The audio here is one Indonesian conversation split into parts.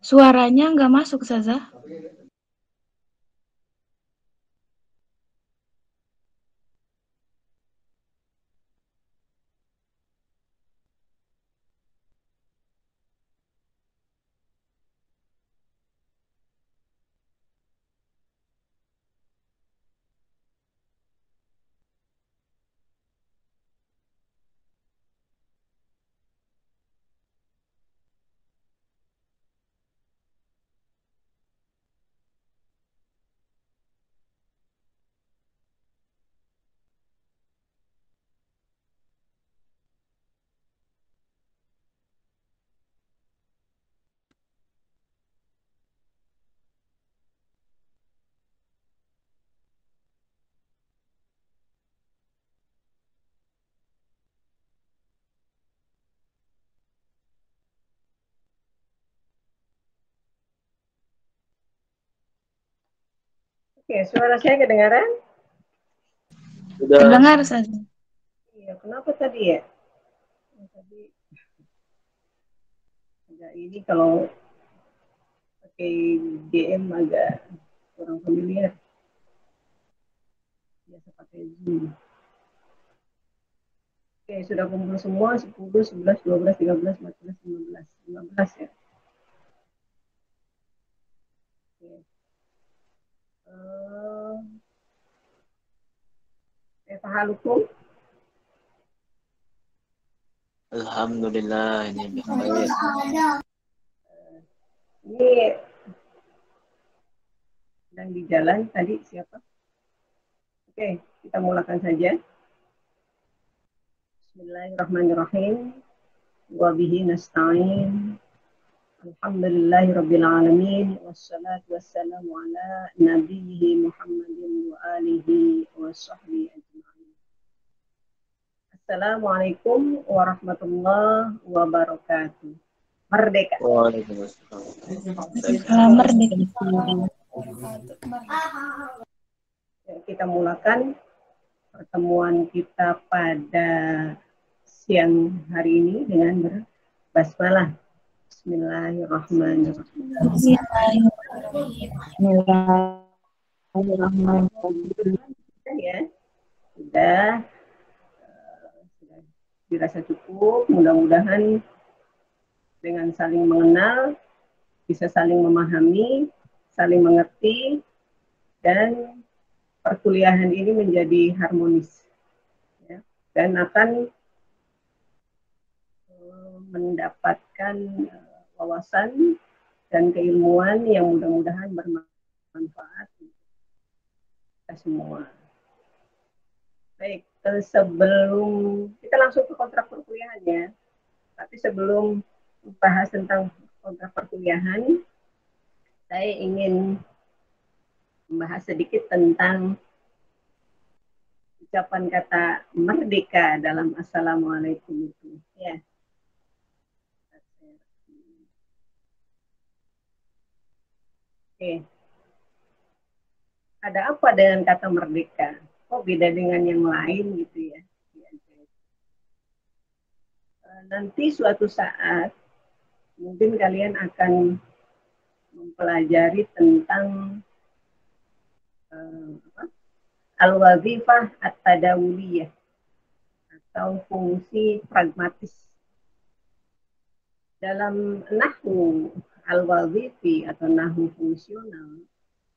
Suaranya nggak masuk, Ustazah. Oke, suara saya kedengaran? Sudah. Terdengar, Ustazah. Iya, kenapa tadi ya? Tadi agak ini kalau pakai DM agak kurang familiar. Biasa pakai Zoom. Oke, sudah kumpul semua 10, 11, 12, 13, 14, 15, 15 ya. Oke. Tahalukum. Alhamdulillah, ini baik. Ini sedang di jalan tadi siapa? Oke, kita mulakan saja. Bismillahirrahmanirrahim. Wa bihi nasta'in. Alhamdulillahi alamin. Wassalatu wassalamu ala nabiyyi Muhammadin wa alihi wa sahbihi ajma'in. Assalamualaikum warahmatullahi wabarakatuh. Merdeka. Salam merdeka. Kita mulakan pertemuan kita pada siang hari ini dengan berbasmalah. Bismillahirrahmanirrahim. Ya, sudah dirasa cukup. Mudah-mudahan dengan saling mengenal bisa saling memahami, saling mengerti, dan perkuliahan ini menjadi harmonis, ya, dan akan mendapatkan wawasan dan keilmuan yang mudah-mudahan bermanfaat kita semua. Baik, sebelum kita langsung ke kontrak perkuliahan ya, tapi sebelum membahas tentang kontrak perkuliahan, saya ingin membahas sedikit tentang ucapan kata merdeka dalam Assalamualaikum itu. Ya. Oke. Ada apa dengan kata merdeka? Kok beda dengan yang lain gitu ya? Nanti suatu saat mungkin kalian akan mempelajari tentang al-wazifah at-tadawuliyah atau fungsi pragmatis. Dalam nahwu al-wazifi atau nahwu fungsional,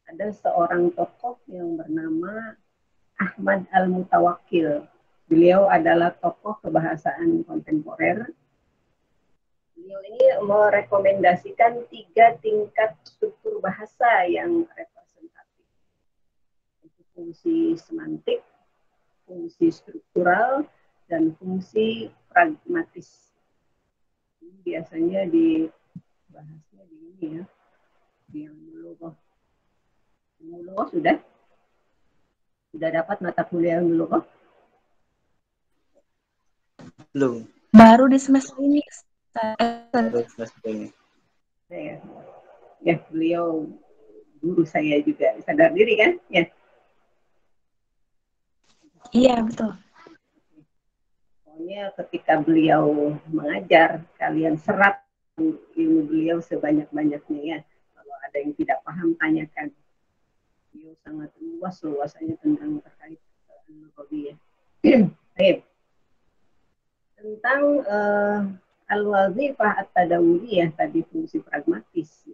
ada seorang tokoh yang bernama Ahmad Al-Mutawakkil. Beliau adalah tokoh kebahasaan kontemporer. Beliau ini merekomendasikan 3 tingkat struktur bahasa yang representatif. Fungsi semantik, fungsi struktural, dan fungsi pragmatis. Ini biasanya dibahasnya di ini ya, di yang dulu. Sudah dapat mata kuliah yang dulu kok? Belum. Baru di semester ini. Baru semester ini. Ya, beliau guru saya juga, sadar diri kan? Ya. Iya, betul. Pokoknya ketika beliau mengajar, kalian serap ilmu beliau sebanyak-banyaknya ya. Kalau ada yang tidak paham, tanyakan. Beliau sangat luas luasannya tentang terkait al-lughawiyah. Baik. Tentang al-wazifah at-tadawuriyah tadi, fungsi pragmatis.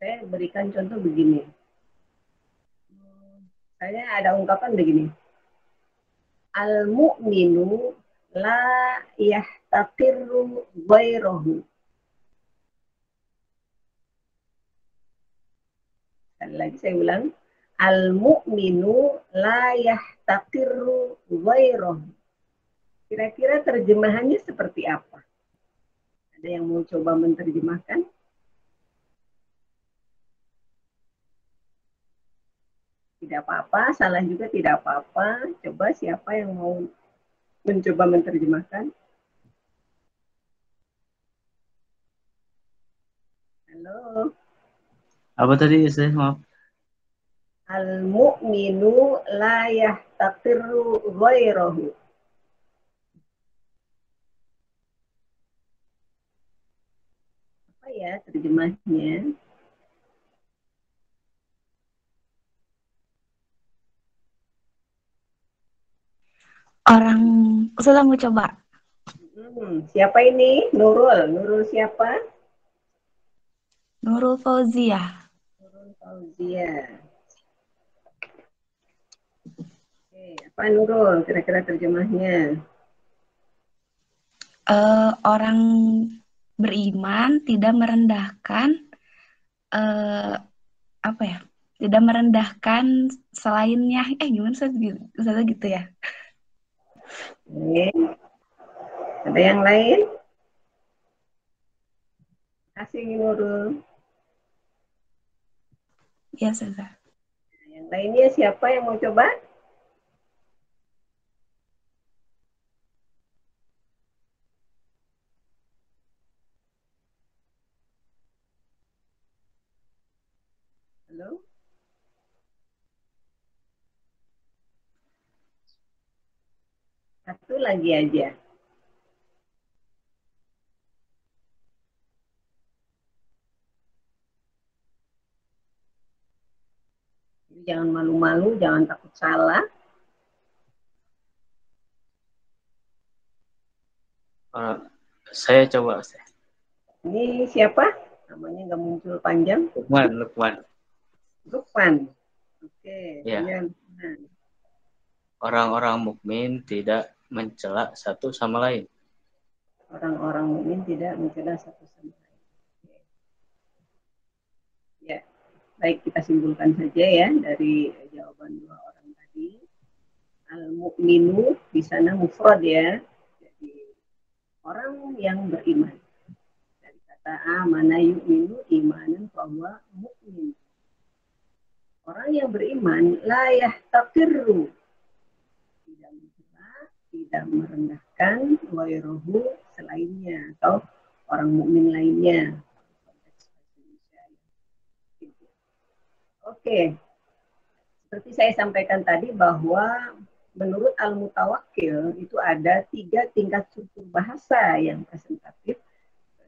Saya berikan contoh begini. Saya ada ungkapan begini. Al-mu'minu la yahtaqirru ghairahu. Sekali lagi saya ulang. Al-mu'minu la yahtaqirru ghairahu. Kira-kira terjemahannya seperti apa? Ada yang mau coba menerjemahkan? Tidak apa-apa, salah juga tidak apa-apa. Coba siapa yang mau mencoba menerjemahkan? Halo? Apa tadi Ustaz? Maaf. Al-mu'minu la yahtaqirru ghairahu. Apa ya terjemahnya? Orang, Ustazah mau coba. Siapa ini? Nurul. Nurul siapa? Nurul Fauzia. Nurul Fauzia. Oke, apa Nurul? Kira-kira terjemahnya? Orang beriman tidak merendahkan apa ya? Tidak merendahkan selainnya. Gimana Ustazah gitu ya? Oke. Ada yang lain? Kasih Nurul. Ya, Ustazah. Yang lainnya siapa yang mau coba? Halo? Satu lagi aja. Jangan malu-malu, jangan takut salah. Saya coba Ustaz. Ini siapa? Namanya nggak muncul panjang. Lukman. Lukman. Oke, Ya. Lukman. Orang-orang mukmin tidak mencela satu sama lain. Orang-orang mukmin tidak mencela satu sama lain. Ya, baik kita simpulkan saja ya dari jawaban dua orang tadi. Al-mu'minu di sana mufrad ya. Jadi orang yang beriman. Dari kata amana yu'minu imanan bahwa mukmin. Orang yang beriman la yahtaqirru, tidak mencela, tidak merendahkan ghairuhu selainnya atau orang mukmin lainnya. Oke. Seperti saya sampaikan tadi bahwa menurut Al-Mutawakkil itu ada 3 tingkat struktur bahasa yang presentatif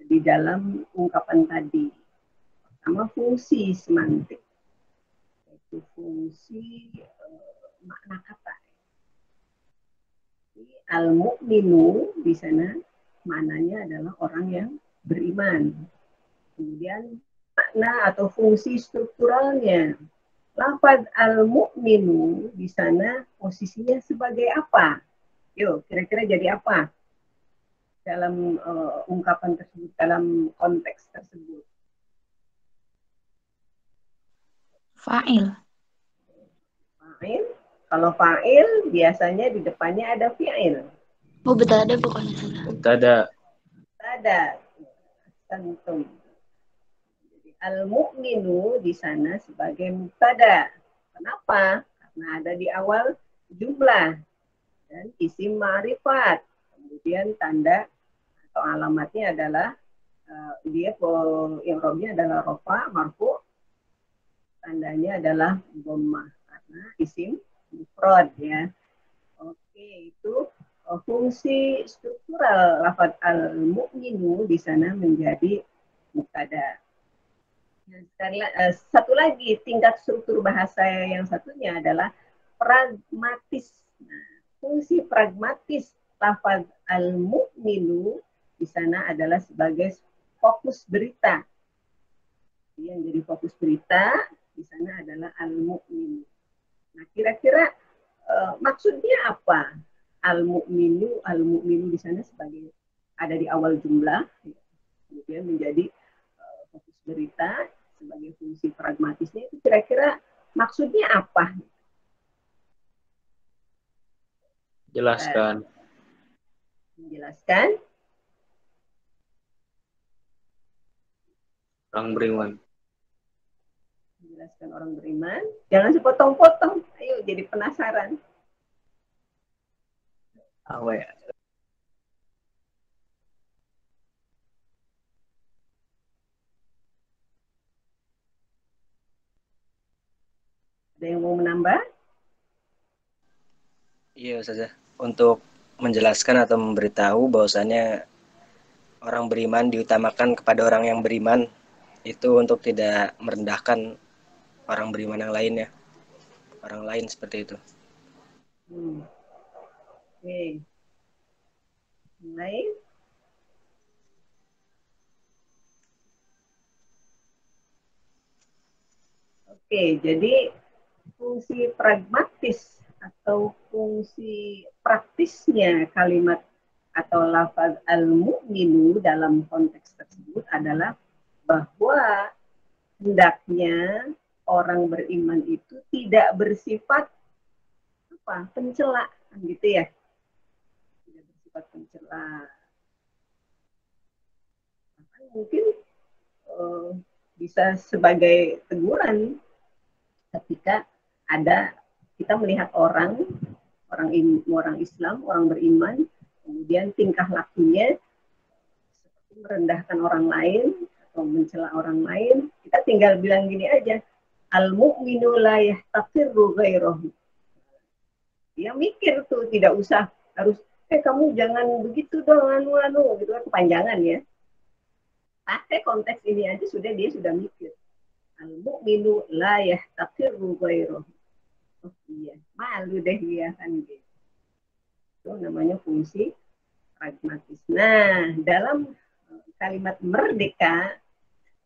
di dalam ungkapan tadi. Pertama fungsi semantik, yaitu fungsi makna kata. Al-mu'minu di sana maknanya adalah orang yang beriman. Kemudian makna atau fungsi strukturalnya. Lafaz al-mu'minu di sana posisinya sebagai apa? Yuk, kira-kira jadi apa dalam ungkapan tersebut, dalam konteks tersebut? Fa'il. Fa'il. Kalau fa'il biasanya di depannya ada fi'il. Mubtada bukan Ustazah. Mubtada. Ada. Tentu. Al-mu'minu di sana sebagai mubtada. Kenapa? Karena ada di awal jumlah dan isim ma'rifat. Kemudian tanda atau alamatnya adalah dia i'rabnya adalah rafa marfu, tandanya adalah dhammah karena isim mufrad ya. Oke, itu fungsi struktural lafaz al-mu'minu di sana menjadi pada satu lagi tingkat struktur bahasa yang satunya adalah pragmatis. Nah, fungsi pragmatis lafaz al-mu'minu di sana adalah sebagai fokus berita. Yang jadi fokus berita di sana adalah al-mu'minu. Nah, kira-kira maksudnya apa? Al-mu'minu di sana sebagai ada di awal jumlah, kemudian menjadi fokus berita sebagai fungsi pragmatisnya itu kira-kira maksudnya apa? Jelaskan. Menjelaskan Orang beriman. Menjelaskan orang beriman. Jangan sepotong-potong. Ayo jadi penasaran. Apa ya? Ada yang mau menambah? Iya, Ustazah. Untuk menjelaskan atau memberitahu bahwasanya orang beriman diutamakan kepada orang yang beriman, itu untuk tidak merendahkan orang beriman yang lainnya. Orang lain seperti itu. Oke. Lain? Oke, jadi fungsi pragmatis atau fungsi praktisnya kalimat atau lafaz al-mu'minu dalam konteks tersebut adalah bahwa hendaknya orang beriman itu tidak bersifat pencela, gitu ya. Tidak bersifat pencela. Mungkin bisa sebagai teguran ketika ada kita melihat orang Islam, orang beriman, kemudian tingkah lakunya seperti merendahkan orang lain atau mencela orang lain, kita tinggal bilang gini aja, al-mu'minu la yahtaqiru ghairahu. Dia mikir tuh, tidak usah harus kamu jangan begitu dong, anu gitu kan, kepanjangan ya. Pakai konteks ini aja dia sudah mikir. Al-mu'minu la yahtaqiru ghairahu. Oh iya, malu deh dia kan gitu. Itu namanya fungsi pragmatis. Nah, dalam kalimat merdeka,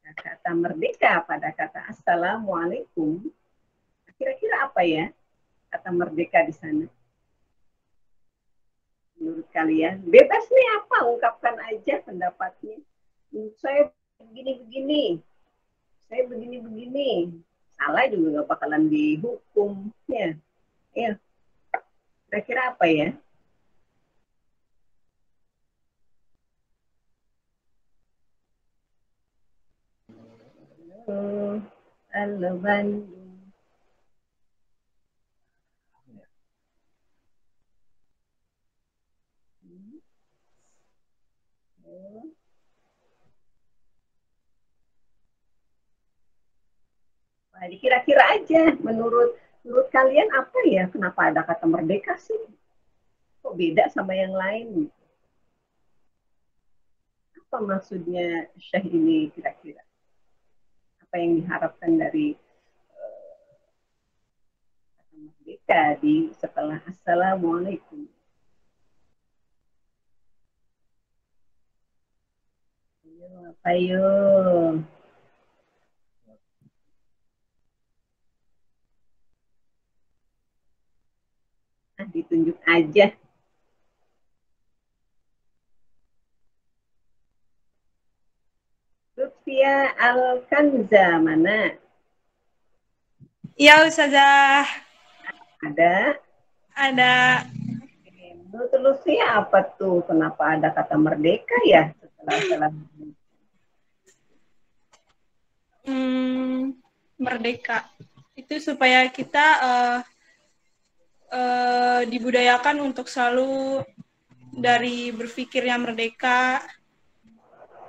kata merdeka pada kata assalamualaikum, kira-kira apa ya kata merdeka di sana? Menurut kalian, bebas nih apa, ungkapkan aja pendapatnya. Saya begini-begini, saya begini-begini. Salah juga nggak bakalan dihukum. Ya, kira-kira apa ya? Halo Bandung. Nah, kira-kira aja menurut kalian apa ya, kenapa ada kata merdeka sih? Kok beda sama yang lain? Apa maksudnya Syekh ini kira-kira? Apa yang diharapkan dari kata merdeka di setelah assalamualaikum? Ayo. Ditunjuk aja. Lutfia Al-Kanza mana? Iya, Ustazah. Ada? Ada. Menurut Lutfia apa tuh? Kenapa ada kata merdeka ya setelah Merdeka. Itu supaya kita dibudayakan untuk selalu dari berpikir yang merdeka,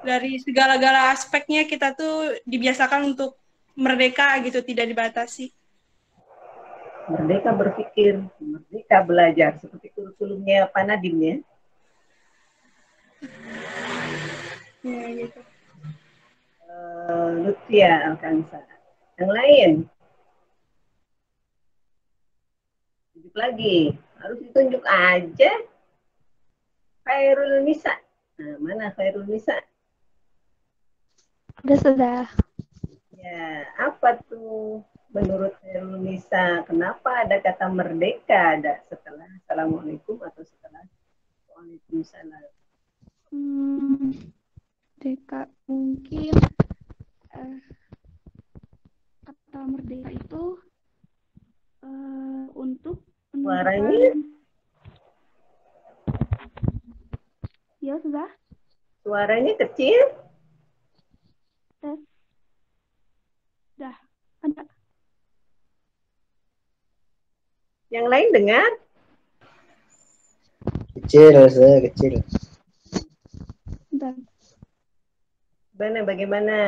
dari segala-gala aspeknya kita tuh dibiasakan untuk merdeka gitu, tidak dibatasi. Merdeka berpikir, merdeka belajar, seperti kurikulumnya Pak Nadim ya. Ya, gitu. Lutfia Alkansa. Yang lain? Tunjuk lagi. Harus ditunjuk aja. Khairul Nisa. Nah, mana Khairul Nisa? Sudah. Ya, apa tuh menurut Khairul Nisa? Kenapa ada kata merdeka ada setelah Assalamualaikum atau setelah Waalaikumsalam? Merdeka mungkin kata merdeka itu untuk Suaranya? Ya sudah. Suaranya kecil? Tes. Sudah. Ada. Yang lain dengar? Kecil, saya kecil. Bentar. Bagaimana?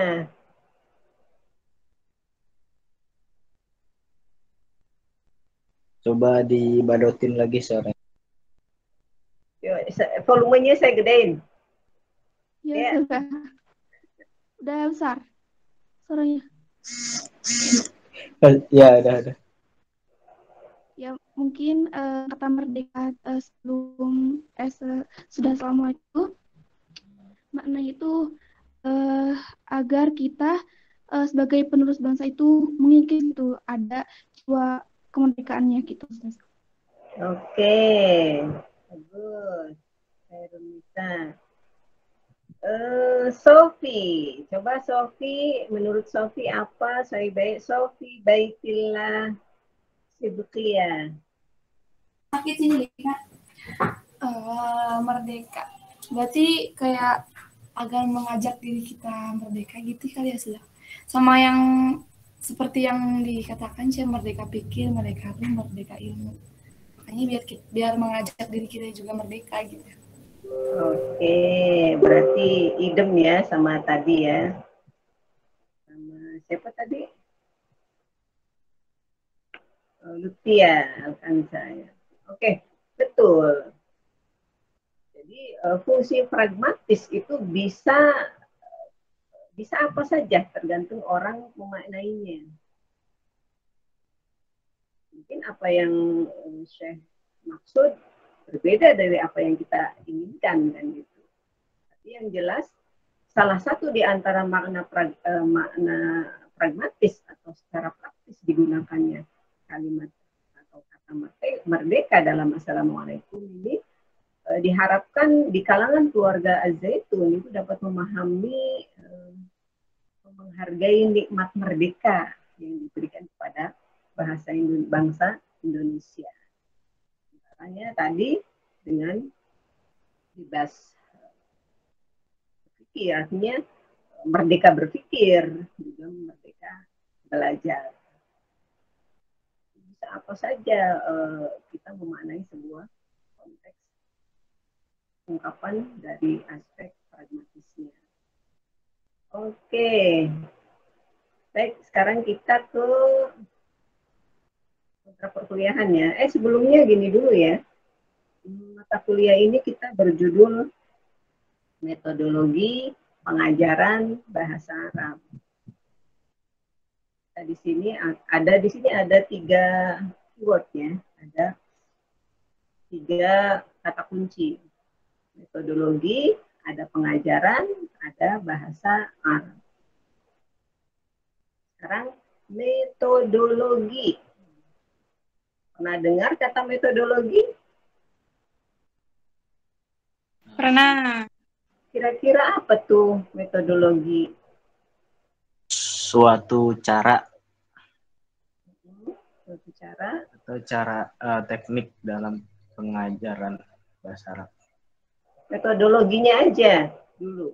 Coba dibadotin lagi suaranya. Volumenya saya gedein. Ya sudah. Udah besar suaranya. Ya, udah. Ya mungkin kata merdeka sebelum sudah Assalamualaikum, maknanya itu agar kita sebagai penerus bangsa itu mengikis itu ada jiwa kemerdekaannya gitu. Oke, bagus. Khairul Nisa. Sofi, coba Sofi, menurut Sofi apa? Sofi Baitillah Sidqiyah. Sakit sini Kak. Merdeka. Berarti kayak agar mengajak diri kita merdeka gitu kali ya sudah. Sama yang seperti yang dikatakan sih merdeka pikir, merdeka ruh, merdeka ilmu. Makanya biar mengajak diri kita juga merdeka gitu. Oke, berarti idem ya sama tadi ya. Sama siapa tadi? Lutfia Alkansa ya. Oke, betul. Jadi fungsi pragmatis itu bisa apa saja tergantung orang memaknainya. Mungkin apa yang Syekh maksud berbeda dari apa yang kita inginkan kan gitu. Tapi yang jelas salah satu di antara makna pragmatis atau secara praktis digunakannya kalimat atau kata merdeka dalam Assalamualaikum ini diharapkan di kalangan keluarga Az-Zaitun itu dapat memahami menghargai nikmat merdeka yang diberikan kepada bangsa Indonesia. Makanya tadi dengan bebas berpikir, artinya merdeka berpikir, juga merdeka belajar. Bisa apa saja kita memaknai sebuah konteks ungkapan dari aspek pragmatisnya. Oke. Baik, sekarang kita ke mata perkuliahan ya. Sebelumnya gini dulu ya. Mata kuliah ini kita berjudul metodologi pengajaran bahasa Arab. Nah, di sini ada 3 keyword ya. Ada 3 kata kunci. Metodologi, ada pengajaran, ada bahasa Arab. Sekarang metodologi. Pernah dengar kata metodologi? Pernah. Kira-kira apa tuh metodologi? Suatu cara Suatu cara atau cara teknik dalam pengajaran bahasa Arab. Metodologinya aja dulu.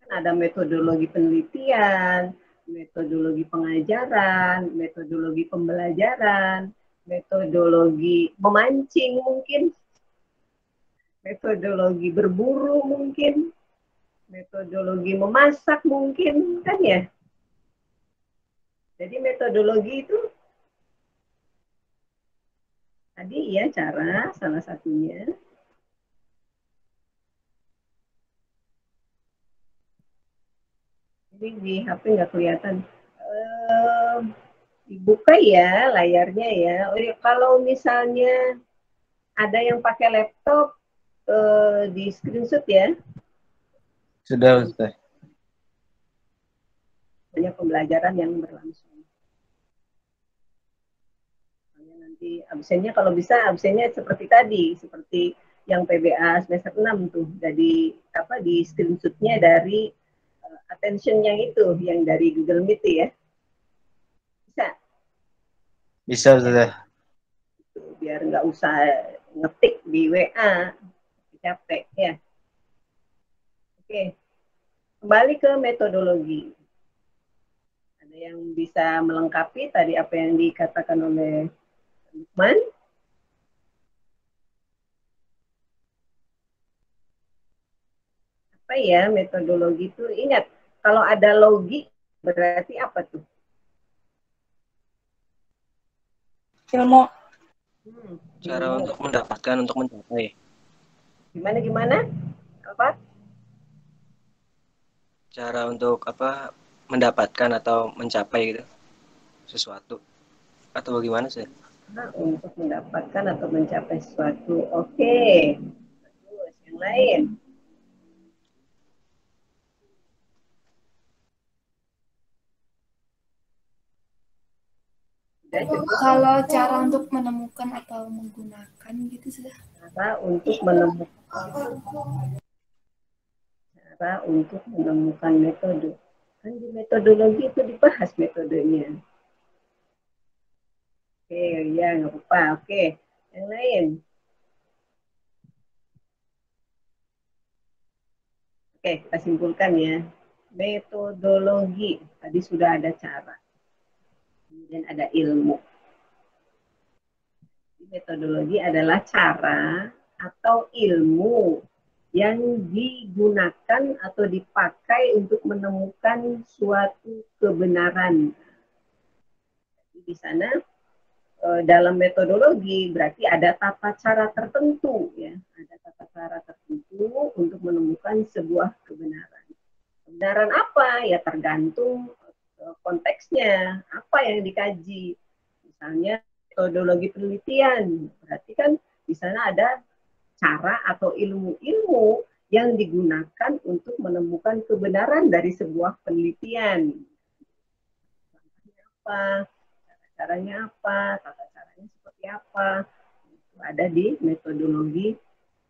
Kan ada metodologi penelitian, metodologi pengajaran, metodologi pembelajaran, metodologi memancing mungkin, metodologi berburu mungkin, metodologi memasak mungkin, kan ya? Jadi metodologi itu tadi ya cara salah satunya. Ini di HP nggak kelihatan. Dibuka ya layarnya ya. Oh, ya. Kalau misalnya ada yang pakai laptop, di screenshot ya. Sudah, Ustaz. Banyak pembelajaran yang berlangsung. Nanti absennya kalau bisa absennya seperti tadi, seperti yang PBA semester 6 tuh, jadi apa di screenshotnya dari attention-nya itu yang dari Google Meet ya. Bisa. Bisa, Ustaz. Biar nggak usah ngetik di WA, capek ya. Oke, kembali ke metodologi. Ada yang bisa melengkapi tadi apa yang dikatakan oleh Lukman? Apa ya metodologi itu? Ingat, kalau ada logi berarti apa tuh? Ilmu. Cara untuk mendapatkan, untuk mencapai. Gimana? Apa? Cara untuk apa? Mendapatkan atau mencapai gitu sesuatu. Atau bagaimana sih? Nah, untuk mendapatkan atau mencapai sesuatu. Oke. Terus yang lain. Kalau cara untuk menemukan atau menggunakan gitu sudah. Cara untuk menemukan metode. Kan di metodologi itu dibahas metodenya. Oke, ya nggak apa-apa. Oke, yang lain. Oke, kita simpulkan ya. Metodologi. Tadi sudah ada cara. Kemudian ada ilmu. Metodologi adalah cara atau ilmu yang digunakan atau dipakai untuk menemukan suatu kebenaran. Di sana dalam metodologi berarti ada tata cara tertentu ya, ada tata cara tertentu untuk menemukan sebuah kebenaran. Kebenaran apa? Ya tergantung konteksnya, apa yang dikaji. Misalnya metodologi penelitian, berarti kan di sana ada cara atau ilmu-ilmu yang digunakan untuk menemukan kebenaran dari sebuah penelitian. Apa? Caranya apa? Tata caranya seperti apa? Itu ada di metodologi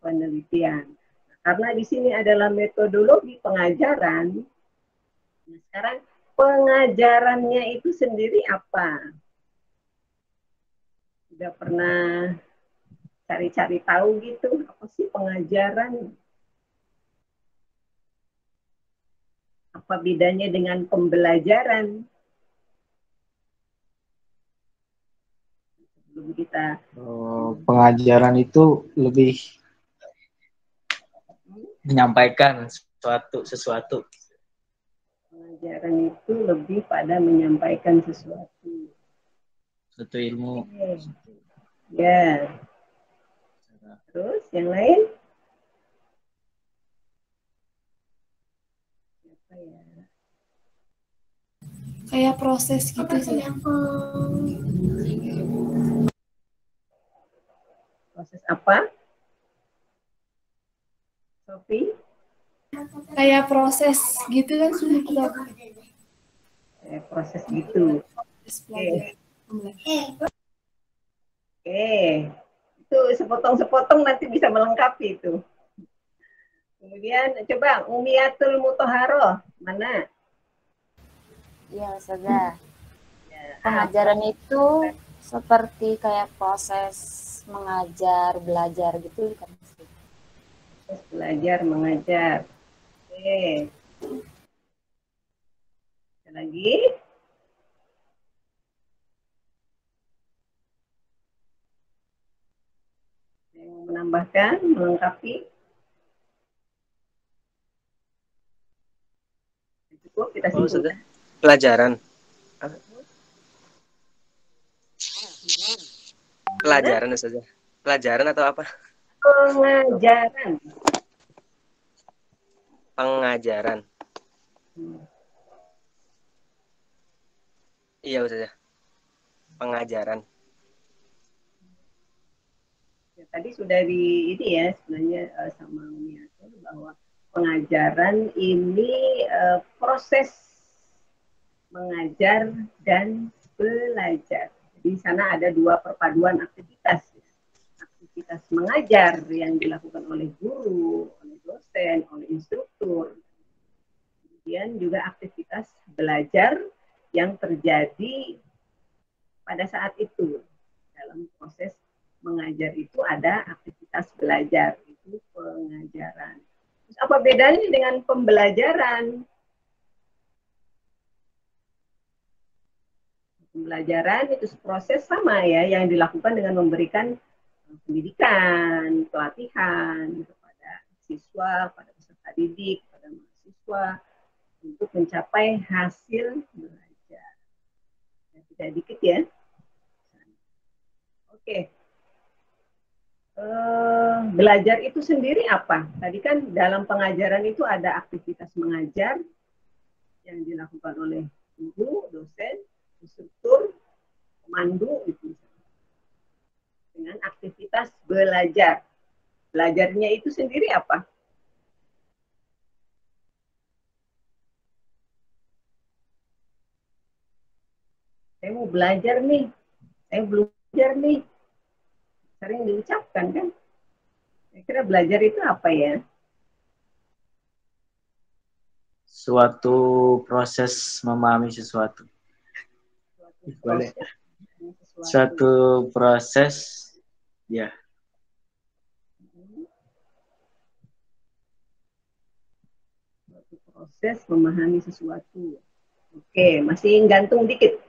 penelitian. Nah, karena di sini adalah metodologi pengajaran, nah sekarang pengajarannya itu sendiri apa? Sudah pernah cari-cari tahu gitu, apa sih pengajaran? Apa bedanya dengan pembelajaran? Sebelum kita pengajaran itu lebih menyampaikan sesuatu. Pengajaran itu lebih pada menyampaikan sesuatu. Suatu ilmu. Ya. Terus yang lain? Apa ya? Kayak proses gitu sih. Proses apa? Sofi? Kayak proses gitu kan sudah. Proses gitu. Oke. Itu sepotong-sepotong nanti bisa melengkapi itu. Kemudian coba Umiyatul Mutahharoh. Mana? Iya, Ustazah. Pengajaran itu seperti kayak proses mengajar, belajar gitu kan. Proses belajar, mengajar. Oke. Ada lagi? Yang mau menambahkan, melengkapi? Cukup, kita simpulkan. Pelajaran. Pelajaran saja. Pelajaran atau apa? Pengajaran. Pengajaran. Iya Ustazah. Pengajaran. Ya, tadi sudah di ini ya sebenarnya sama Miato bahwa pengajaran ini proses mengajar dan belajar. Di sana ada dua perpaduan aktivitas. Aktivitas mengajar yang dilakukan oleh guru, oleh dosen, oleh instruktur. Kemudian juga aktivitas belajar yang terjadi pada saat itu. Dalam proses mengajar itu ada aktivitas belajar, itu pengajaran. Terus apa bedanya dengan pembelajaran? Pembelajaran itu proses sama ya, yang dilakukan dengan memberikan pendidikan, pelatihan kepada siswa, pada peserta didik, pada mahasiswa untuk mencapai hasil belajar. Ya, tidak dikit ya. Oke. Belajar itu sendiri apa? Tadi kan dalam pengajaran itu ada aktivitas mengajar yang dilakukan oleh guru, dosen, instruktur, pemandu itu. Dengan aktivitas belajar. Belajarnya itu sendiri apa? Saya mau belajar nih. Saya belum belajar nih. Sering diucapkan kan? Saya kira belajar itu apa ya? Suatu proses memahami sesuatu. Boleh. Suatu proses, ya. Suatu proses memahami sesuatu. Oke, masih gantung dikit.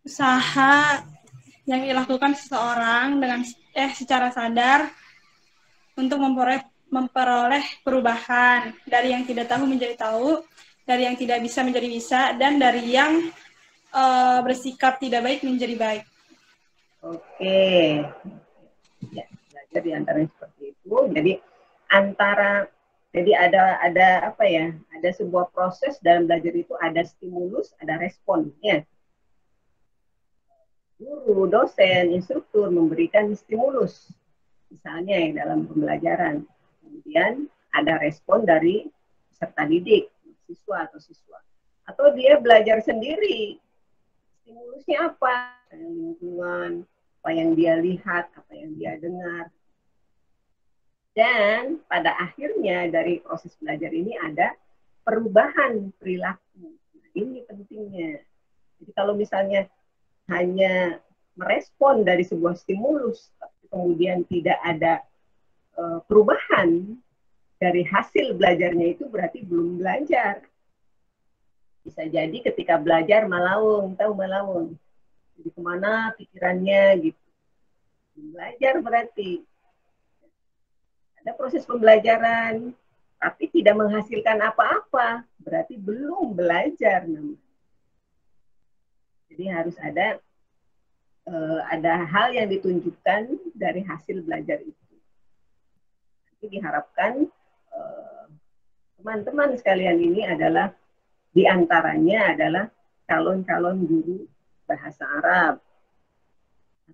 Usaha yang dilakukan seseorang dengan secara sadar untuk memperoleh perubahan dari yang tidak tahu menjadi tahu, dari yang tidak bisa menjadi bisa, dan dari yang bersikap tidak baik menjadi baik. Oke, ya, belajar di antaranya seperti itu. Jadi ada apa ya? Ada sebuah proses dalam belajar itu ada stimulus, ada respon. Ya. Guru, dosen, instruktur memberikan stimulus, misalnya ya, dalam pembelajaran. Kemudian ada respon dari peserta didik, siswa atau siswa. Atau dia belajar sendiri. Stimulusnya apa? Lingkungan, apa yang dia lihat, apa yang dia dengar. Dan pada akhirnya dari proses belajar ini ada perubahan perilaku. Nah, ini pentingnya. Jadi kalau misalnya hanya merespon dari sebuah stimulus, tapi kemudian tidak ada perubahan dari hasil belajarnya, itu berarti belum belajar. Bisa jadi ketika belajar malaung, tahu malaung. Jadi kemana pikirannya gitu. Belajar berarti. Ada proses pembelajaran, tapi tidak menghasilkan apa-apa, berarti belum belajar namanya. Jadi harus ada hal yang ditunjukkan dari hasil belajar itu. Nanti diharapkan teman-teman sekalian ini adalah diantaranya adalah calon-calon guru bahasa Arab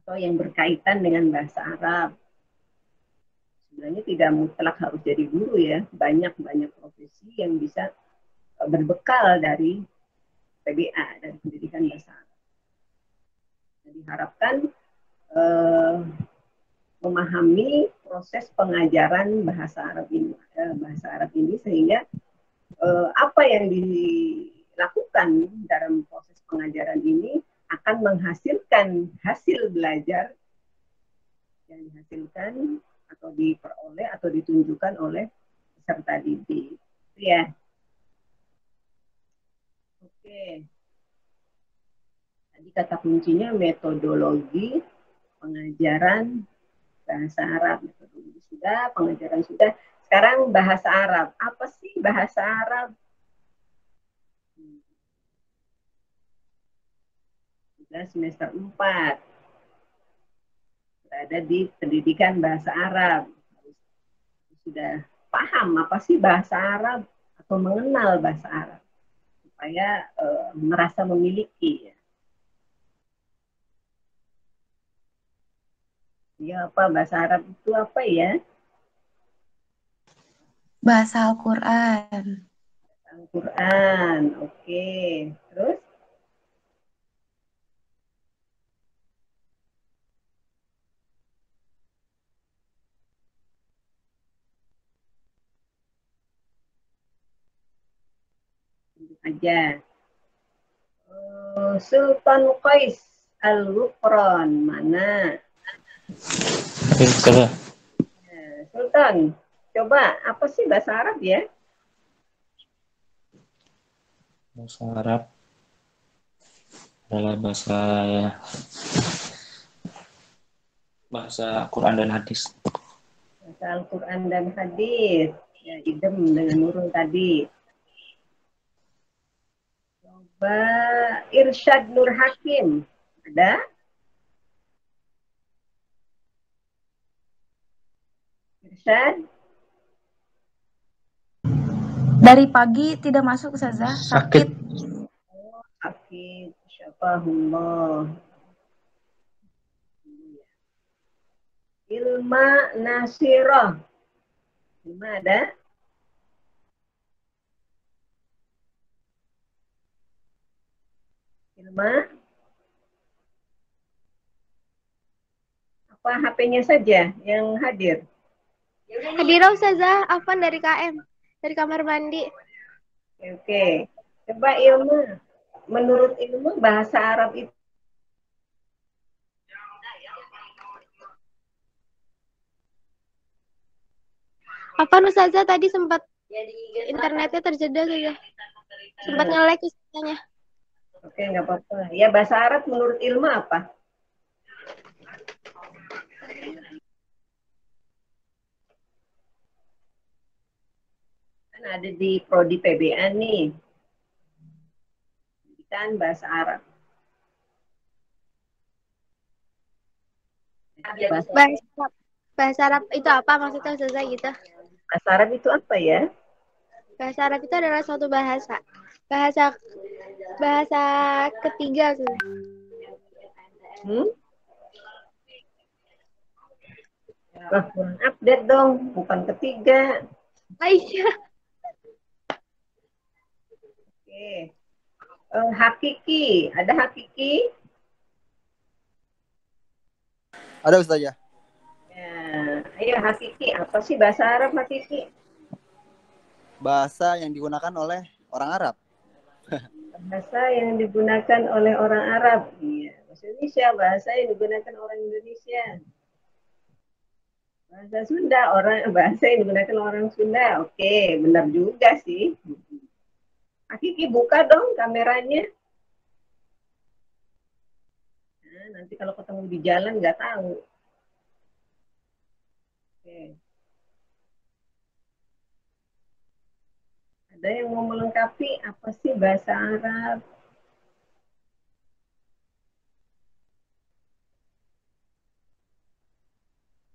atau yang berkaitan dengan bahasa Arab. Sebenarnya tidak mutlak harus jadi guru ya, banyak profesi yang bisa berbekal dari PBA, dari pendidikan bahasa Arab. Diharapkan memahami proses pengajaran bahasa Arab ini sehingga apa yang dilakukan dalam proses pengajaran ini akan menghasilkan hasil belajar yang dihasilkan atau diperoleh atau ditunjukkan oleh peserta didik. Ya. Oke. Tadi kata kuncinya metodologi pengajaran bahasa Arab. Metodologi sudah, pengajaran sudah. Sekarang bahasa Arab. Apa sih bahasa Arab? sudah semester 4. Berada di pendidikan bahasa Arab. Sudah paham apa sih bahasa Arab atau mengenal bahasa Arab supaya merasa memiliki ya. Ya apa bahasa Arab itu apa ya? Bahasa Al-Quran. Al-Quran, oke. Terus? Aja. Sultan Qais Al-Ghufran mana? Sultan, coba apa sih bahasa Arab ya? Bahasa Arab adalah bahasa Quran dan hadis. Bahasa Al-Quran dan hadis. Ya, idem dengan Nurul tadi. Coba Irsyad Nur Hakim. Ada? Irsyad? Dari pagi tidak masuk Ustazah, sakit. Sakit. Syafahullah. Ilma Nasirah. Ilma ada? Ilma? Apa HP-nya saja yang hadir? Hadirah Ustazah, Afan dari KM, dari kamar mandi. Oke. Coba Ilmu. Menurut Ilmu bahasa Arab itu Afan Ustazah tadi sempat internetnya terjeda saja. Sempat nge-lag Ustazahnya. Oke, nggak apa-apa. Ya bahasa Arab menurut Ilmu apa? Kan ada di prodi PBA nih. Kan bahasa Arab. Bahasa Arab itu apa maksudnya Ustazah gitu? Bahasa Arab itu apa ya? Bahasa Arab itu adalah suatu bahasa. Bahasa ketiga Ustazah. Wah, kurang update dong. Bukan ketiga. Aisyah. Oke. Hakiki. Ada hakiki? Ada Ustazah. Ya, ayo hakiki. Apa sih bahasa Arab hakiki? Bahasa yang digunakan oleh orang Arab. Bahasa yang digunakan oleh orang Arab. Iya, bahasa Indonesia. Bahasa yang digunakan orang Indonesia. Bahasa Sunda, bahasa yang digunakan orang Sunda. Oke, benar juga sih. Hakiki buka dong kameranya. Nah, nanti kalau ketemu di jalan nggak tahu. Oke. Ada yang mau melengkapi apa sih bahasa Arab?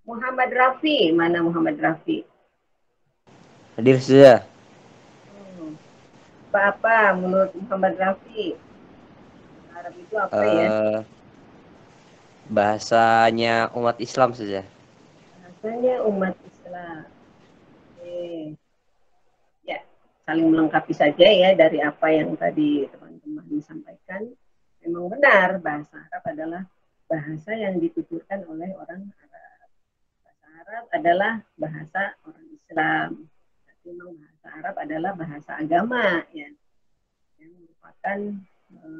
Muhammad Rafi, mana Muhammad Rafi? Hadir saja. Apa menurut Muhammad Rafi? Arab itu apa ya? Bahasanya umat Islam saja. Bahasanya umat Islam. Oke. Ya, saling melengkapi saja ya dari apa yang tadi teman-teman sampaikan. Memang benar bahasa Arab adalah bahasa yang dituturkan oleh orang Arab. Bahasa Arab adalah bahasa orang Islam. Memang bahasa Arab adalah bahasa agama ya, yang merupakan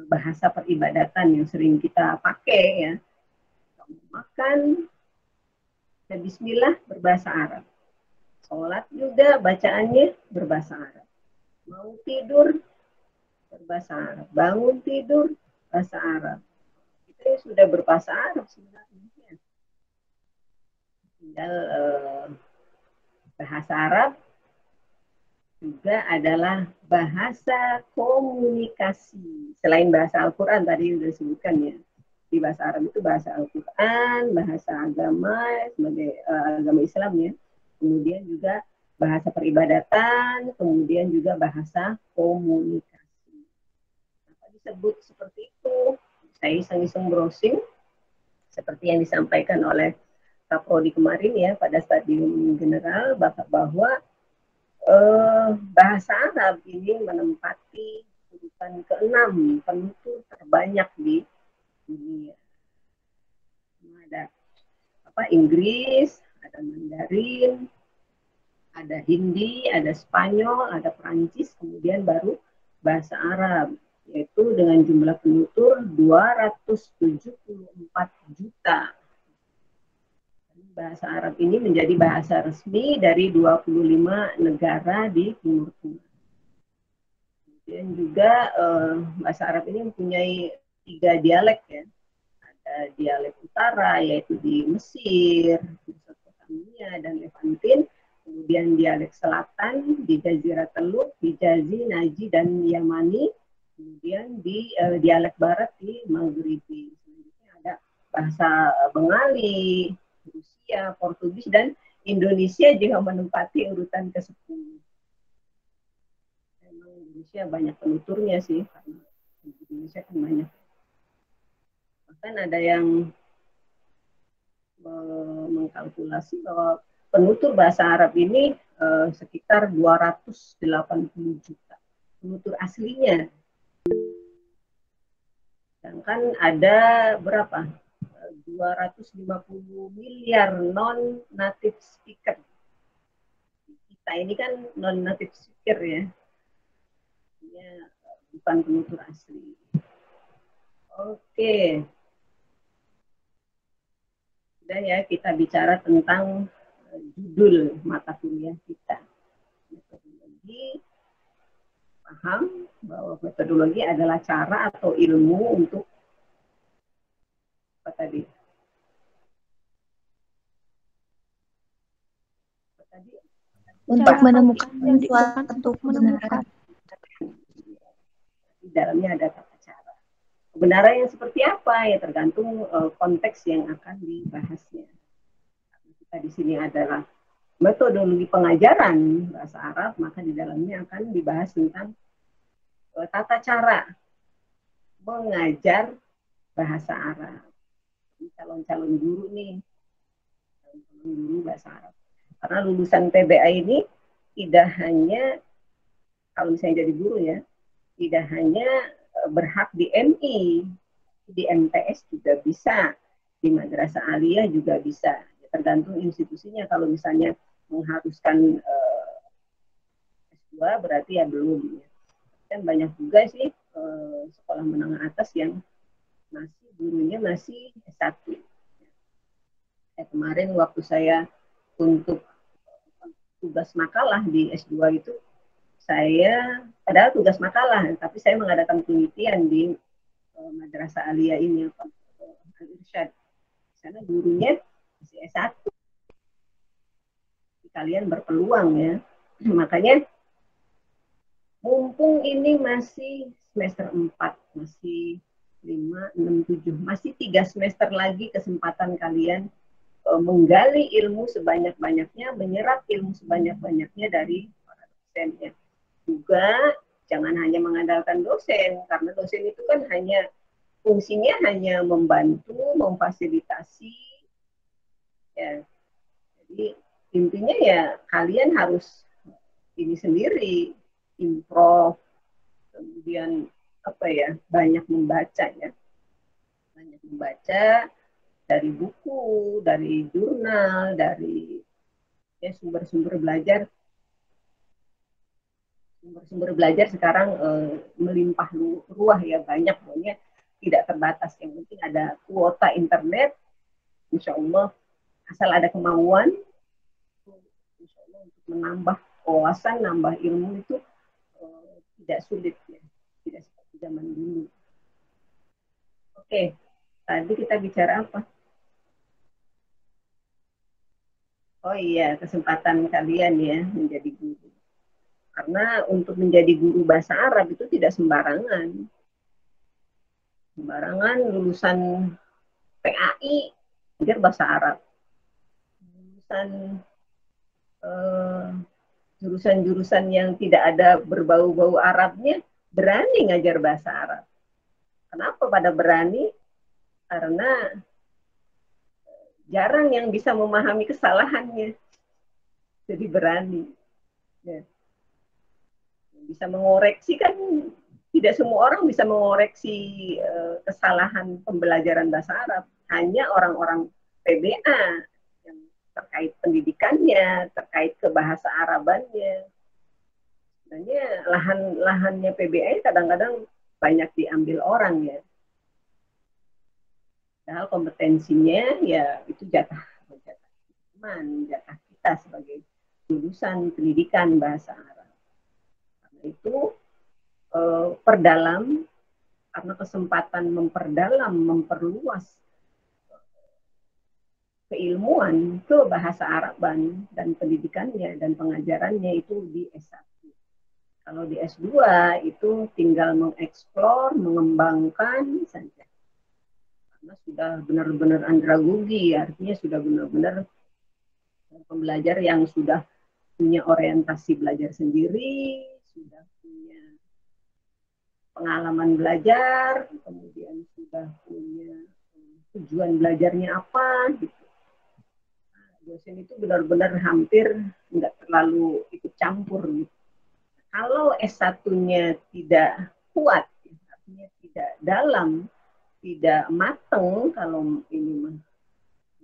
bahasa peribadatan yang sering kita pakai ya. Mau makan, ya Bismillah berbahasa Arab. Sholat juga bacaannya berbahasa Arab. Mau tidur berbahasa Arab, bangun tidur bahasa Arab. Kita sudah berbahasa Arab sebenarnya. Tinggal bahasa Arab juga adalah bahasa komunikasi. Selain bahasa Al-Quran tadi sudah disebutkan ya. Di bahasa Arab itu bahasa Al-Quran, bahasa agama sebagai agama Islam ya. Kemudian juga bahasa peribadatan, kemudian juga bahasa komunikasi. Kenapa disebut seperti itu? Saya iseng-iseng browsing seperti yang disampaikan oleh Kapolri kemarin ya pada stadium general bahwa bahasa Arab ini menempati urutan ke-6 penutur terbanyak di dunia. Ada Inggris, ada Mandarin, ada Hindi, ada Spanyol, ada Perancis, kemudian baru bahasa Arab, yaitu dengan jumlah penutur 274 juta. Bahasa Arab ini menjadi bahasa resmi dari 25 negara di Timur Tengah. Kemudian juga bahasa Arab ini mempunyai 3 dialek ya. Ada dialek utara yaitu di Mesir, Mesopotamia dan Levantin. Kemudian dialek selatan di Jazirah Teluk, Hijazi, Najd dan Yamani. Kemudian di dialek barat di Maghribi. Selanjutnya ada bahasa Bengali, Rusia, Portugis, dan Indonesia juga menempati urutan ke-10. Memang Indonesia banyak penuturnya sih, karena Indonesia kan banyak. Bahkan ada yang mengkalkulasi bahwa penutur bahasa Arab ini sekitar 280 juta. Penutur aslinya. Sedangkan ada berapa? 250 miliar non-native speaker. Kita ini kan non-native speaker ya. Bukan penutur asli. Oke. Sudah ya, kita bicara tentang judul mata kuliah kita. Metodologi. Paham bahwa metodologi adalah cara atau ilmu untuk apa tadi? Untuk menemukan suatu kebenaran. Di dalamnya ada tata cara. Kebenaran yang seperti apa ya tergantung konteks yang akan dibahasnya. Kita di sini adalah metodologi pengajaran bahasa Arab, maka di dalamnya akan dibahas tentang tata cara mengajar bahasa Arab. Calon-calon guru nih, calon guru bahasa Arab. Karena lulusan PBA ini tidak hanya, kalau misalnya jadi guru ya, tidak hanya berhak di MI, di MTS juga bisa, di madrasah aliyah juga bisa. Tergantung institusinya. Kalau misalnya mengharuskan S2 berarti ya belum. Dan banyak juga sih sekolah menengah atas yang masih gurunya masih S1. Kemarin waktu saya untuk tugas makalah di S2 itu, saya padahal tugas makalah, tapi saya mengadakan penelitian di madrasah aliyah ini, Al-Irsyad. Sana gurunya masih S1. Kalian berpeluang ya. Makanya mumpung ini masih semester 4, masih 5, 6, 7, masih 3 semester lagi kesempatan kalian menggali ilmu sebanyak-banyaknya, menyerap ilmu sebanyak-banyaknya dari para dosennya. Juga jangan hanya mengandalkan dosen, karena dosen itu kan hanya fungsinya hanya membantu, memfasilitasi. Ya. Jadi intinya ya kalian harus ini sendiri, improv, kemudian banyak membaca ya, banyak membaca dari buku, dari jurnal, dari sumber-sumber belajar. Sumber-sumber belajar sekarang melimpah ruah ya, banyak, pokoknya tidak terbatas. Yang penting ada kuota internet, insya Allah, asal ada kemauan, insya Allah untuk menambah wawasan, nambah ilmu itu tidak sulit ya, tidak seperti zaman dulu. Oke, tadi kita bicara apa? Oh iya, kesempatan kalian ya menjadi guru. Karena untuk menjadi guru bahasa Arab itu tidak sembarangan. Sembarangan lulusan PAI ngajar bahasa Arab. Lulusan jurusan-jurusan yang tidak ada berbau-bau Arabnya berani ngajar bahasa Arab. Kenapa pada berani? Karena jarang yang bisa memahami kesalahannya. Jadi berani. Ya. Bisa mengoreksi kan, tidak semua orang bisa mengoreksi kesalahan pembelajaran bahasa Arab. Hanya orang-orang PBA yang terkait pendidikannya, terkait kebahasa Arabannya. Sebenarnya lahannya PBA kadang-kadang banyak diambil orang ya. Padahal kompetensinya ya itu jatah teman, jatah kita sebagai lulusan pendidikan bahasa Arab. Karena itu perdalam, karena kesempatan memperdalam, memperluas keilmuan ke bahasa Araban dan pendidikannya dan pengajarannya itu di S1. Kalau di S2 itu tinggal mengeksplor, mengembangkan saja. Karena sudah benar-benar andragogi, artinya sudah benar-benar pembelajar yang sudah punya orientasi belajar sendiri, sudah punya pengalaman belajar, kemudian sudah punya tujuan belajarnya apa, gitu. Nah, dosen itu benar-benar hampir nggak terlalu ikut campur, gitu. Kalau S1-nya tidak kuat, artinya tidak dalam, tidak mateng, kalau ini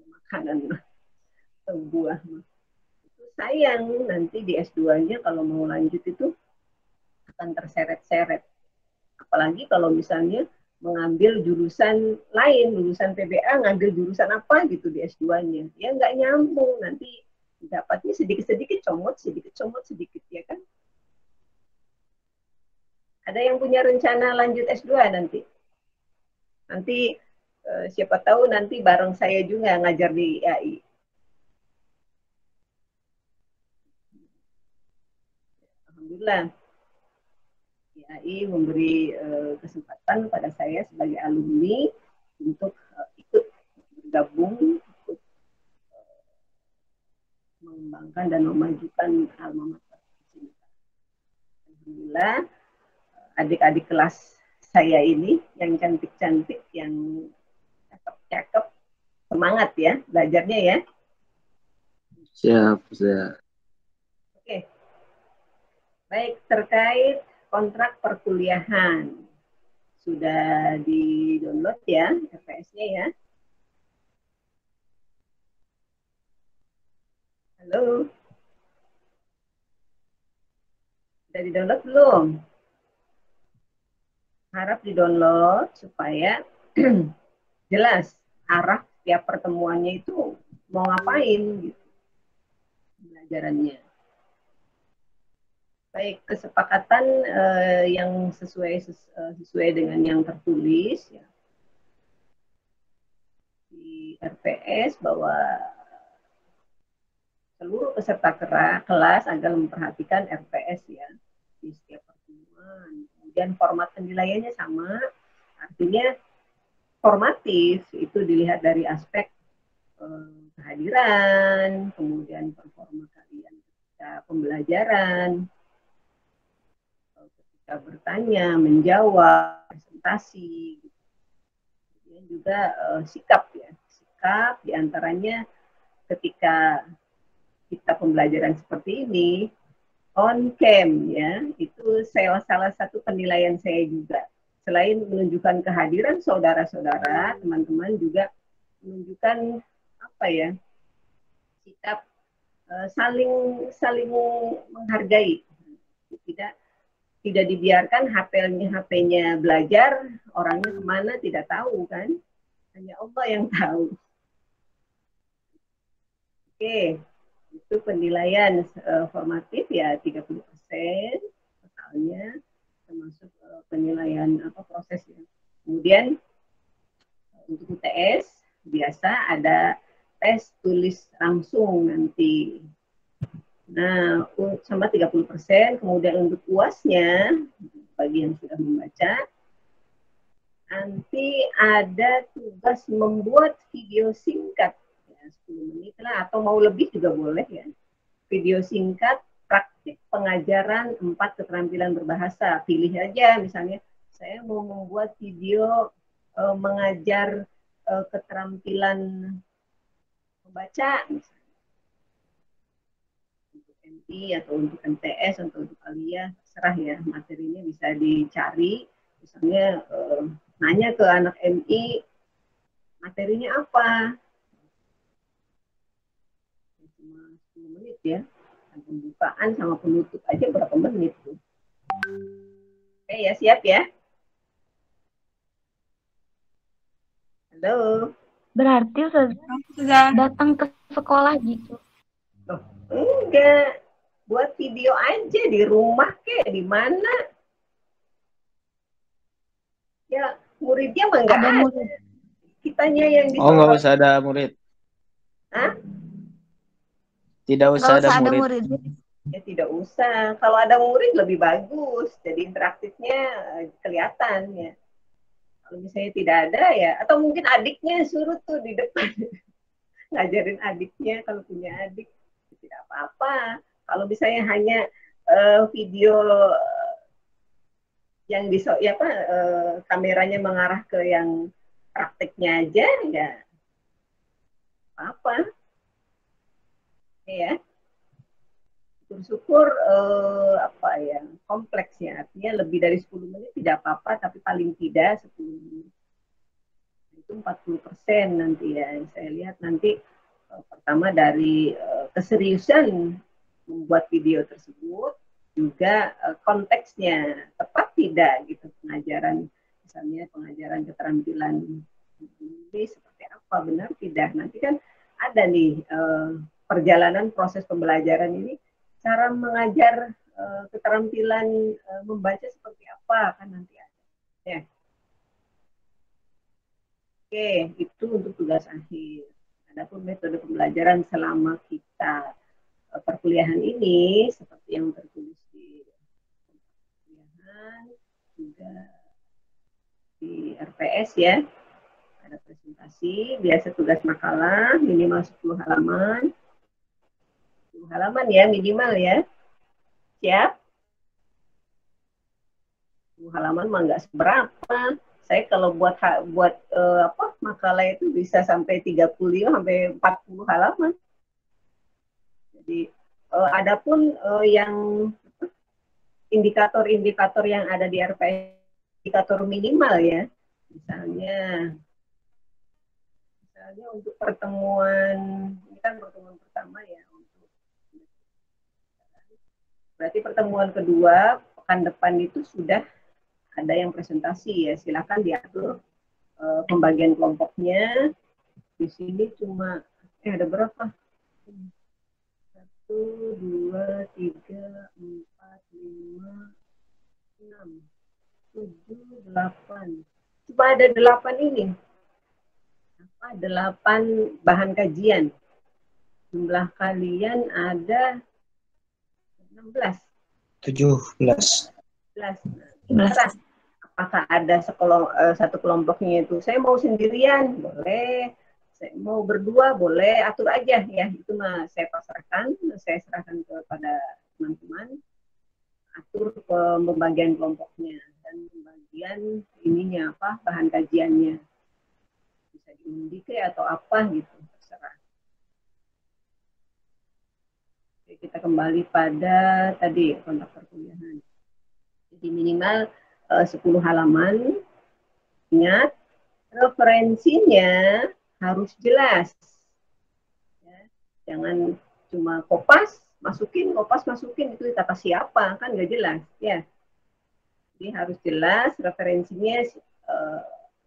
makanan buah, itu sayang nanti di S2-nya kalau mau lanjut itu akan terseret-seret. Apalagi kalau misalnya mengambil jurusan lain, lulusan PBA ngambil jurusan apa gitu di S2-nya. Ya nggak nyambung, nanti dapatnya sedikit-sedikit comot sedikit, ya kan? Ada yang punya rencana lanjut S2 nanti? Nanti siapa tahu nanti bareng saya juga ngajar di IAI. Alhamdulillah. IAI memberi kesempatan pada saya sebagai alumni untuk ikut bergabung, ikut mengembangkan dan memajukan alma mater. Alhamdulillah, adik-adik kelas saya ini yang cantik-cantik, yang cakep-cakep, semangat ya belajarnya ya. Siap, siap. Oke. Baik, terkait kontrak perkuliahan. Sudah di-download ya RPS-nya ya. Halo. Sudah di-download belum? Harap di-download supaya jelas arah tiap pertemuannya itu mau ngapain gitu pelajarannya. Baik, kesepakatan yang sesuai dengan yang tertulis ya di RPS bahwa seluruh peserta kelas agar memperhatikan RPS ya di setiap pertemuan. Kemudian format penilaiannya sama, artinya formatif itu dilihat dari aspek kehadiran, kemudian performa kalian ketika pembelajaran, ketika bertanya, menjawab, presentasi, kemudian juga sikap ya, sikap diantaranya ketika kita pembelajaran seperti ini on cam ya, itu salah satu penilaian saya juga. Selain menunjukkan kehadiran saudara-saudara, teman-teman juga menunjukkan apa ya, sikap saling menghargai. Tidak dibiarkan HP-nya belajar, orangnya kemana tidak tahu kan, hanya Allah yang tahu. Oke. Itu penilaian formatif ya 30% totalnya, termasuk penilaian prosesnya. Kemudian untuk UTS biasa ada tes tulis langsung nanti Nah, sama 30%. Kemudian untuk UASnya, bagi yang sudah membaca, nanti ada tugas membuat video singkat, ya, 10 menit lah, atau mau lebih juga boleh ya. Video singkat, praktik pengajaran 4 keterampilan berbahasa. Pilih aja, misalnya saya mau membuat video mengajar keterampilan membaca, misalnya. Untuk MI atau untuk MTS atau untuk aliyah, terserah ya, materinya bisa dicari. Misalnya nanya ke anak MI, materinya apa? Cuma 10 menit ya. Pembukaan sama penutup aja berapa menit tuh. Oke ya, siap ya? Halo? Berarti Ustazah datang ke sekolah gitu. Loh, enggak. Buat video aja di rumah kek, di mana? Ya, muridnya mah enggak ada. Kitanya yang bisa. Oh, nggak usah ada murid. Hah? Tidak usah ada ada murid. Ya tidak usah. Kalau ada murid lebih bagus. Jadi interaktifnya kelihatan ya. Kalau misalnya tidak ada ya, atau mungkin adiknya suruh tuh di depan. Ngajarin adiknya kalau punya adik. Tidak apa-apa. Kalau misalnya hanya video yang kameranya mengarah ke yang prakteknya aja, ya apa? Ya, syukur apa ya, kompleks ya, artinya lebih dari 10 menit tidak apa-apa, tapi paling tidak 10 menit. Itu 40% nanti ya, saya lihat nanti pertama dari keseriusan membuat video tersebut, juga konteksnya tepat tidak gitu, pengajaran, misalnya pengajaran keterampilan ini seperti apa, benar tidak, nanti kan ada nih perjalanan proses pembelajaran ini, cara mengajar keterampilan membaca seperti apa kan nanti ada. Ya. Oke, itu untuk tugas akhir. Adapun metode pembelajaran selama kita perkuliahan ini seperti yang tertulis di perkuliahan, juga di RPS ya. Ada presentasi, biasa tugas makalah minimal 10 halaman. 10 halaman ya minimal ya. Siap? 10 halaman mah nggak seberapa. Saya kalau buat makalah itu bisa sampai 30 sampai 40 halaman. Jadi adapun yang indikator-indikator yang ada di RPS, indikator minimal ya. Misalnya untuk pertemuan, ini kan pertemuan pertama ya, berarti pertemuan kedua pekan depan itu sudah ada yang presentasi ya, silakan diatur pembagian kelompoknya. Di sini cuma ada berapa? 1, 2, 3, 4, 5, 6, 7, 8. Cuma ada 8 ini. 8 bahan kajian. Jumlah kalian ada 16. 17. Apakah ada satu kelompoknya itu saya mau sendirian, boleh. Saya mau berdua, boleh. Atur aja ya. Itu mah saya pasrahkan, saya serahkan kepada teman-teman. Atur pembagian kelompoknya dan pembagian ininya apa, bahan kajiannya. Diundi atau apa gitu, terserah. Oke, kita kembali pada tadi kontak perkuliahan. Jadi minimal 10 halaman. Ingat, referensinya harus jelas. Ya, jangan cuma kopas masukin, itu kata siapa, kan nggak jelas ya. Jadi harus jelas referensinya,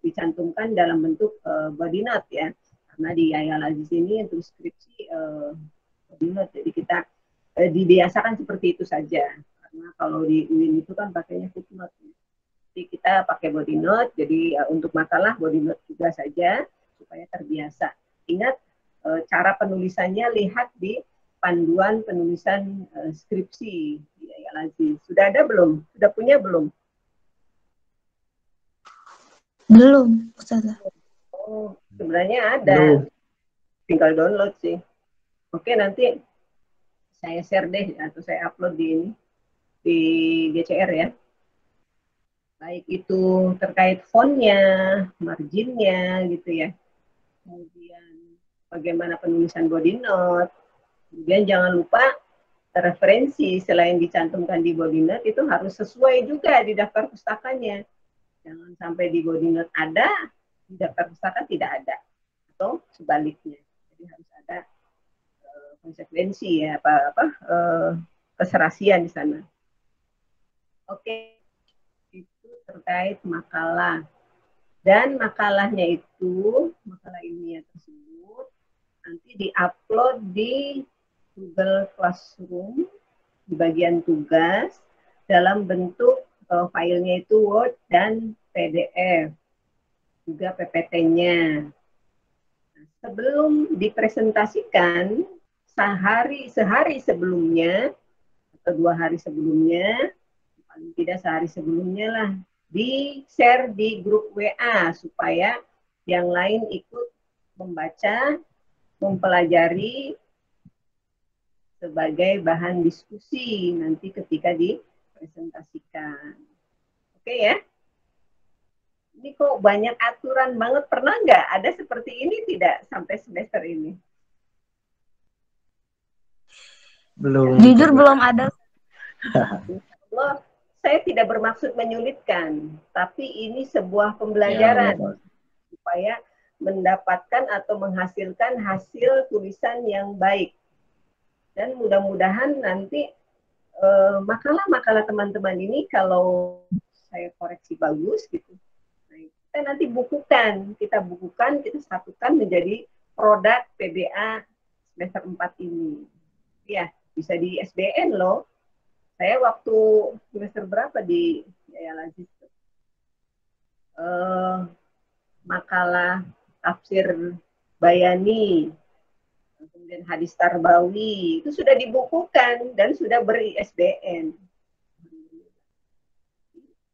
dicantumkan dalam bentuk body note ya, karena di Yahya Al-Aziz ini untuk skripsi body note, jadi kita dibiasakan seperti itu saja, karena kalau di UIN itu kan pakainya footnote, jadi kita pakai body note, jadi untuk makalah body note juga saja supaya terbiasa. Ingat cara penulisannya, lihat di panduan penulisan skripsi di Al-Aziz. Sudah ada belum? Sudah punya belum? Belum, Ustazah. Oh, sebenarnya ada. Belum. Tinggal download sih. Oke, nanti saya share deh atau saya upload di GCR ya. Baik itu terkait fontnya, marginnya gitu ya. Kemudian bagaimana penulisan body note. Kemudian jangan lupa referensi selain dicantumkan di body note itu harus sesuai juga di daftar pustakanya. Jangan sampai di body note ada, di daftar pustaka tidak ada. Atau sebaliknya. Jadi harus ada konsekuensi ya, keserasian di sana. Oke, itu terkait makalah. Dan makalahnya itu, makalah ilmiah tersebut, nanti diupload di Google Classroom, di bagian tugas, dalam bentuk filenya itu Word dan PDF, juga PPT-nya. Nah, sebelum dipresentasikan, sehari sebelumnya, atau 2 hari sebelumnya, paling tidak sehari sebelumnya lah, di-share di grup WA supaya yang lain ikut membaca, mempelajari sebagai bahan diskusi nanti ketika dipresentasikan. Oke ya? Ini kok banyak aturan banget, pernah nggak ada seperti ini tidak sampai semester ini? Belum. Jujur belum ada. Allah, saya tidak bermaksud menyulitkan, tapi ini sebuah pembelajaran supaya mendapatkan atau menghasilkan hasil tulisan yang baik. Dan mudah-mudahan nanti makalah-makalah teman-teman ini kalau saya koreksi bagus gitu, nah, kita nanti kita bukukan, kita satukan menjadi produk PBA semester 4 ini. Ya, bisa di SBN loh. Saya waktu semester berapa di Al-Aziz? Makalah tafsir Bayani, kemudian hadis Tarbawi, itu sudah dibukukan dan sudah ber-ISBN.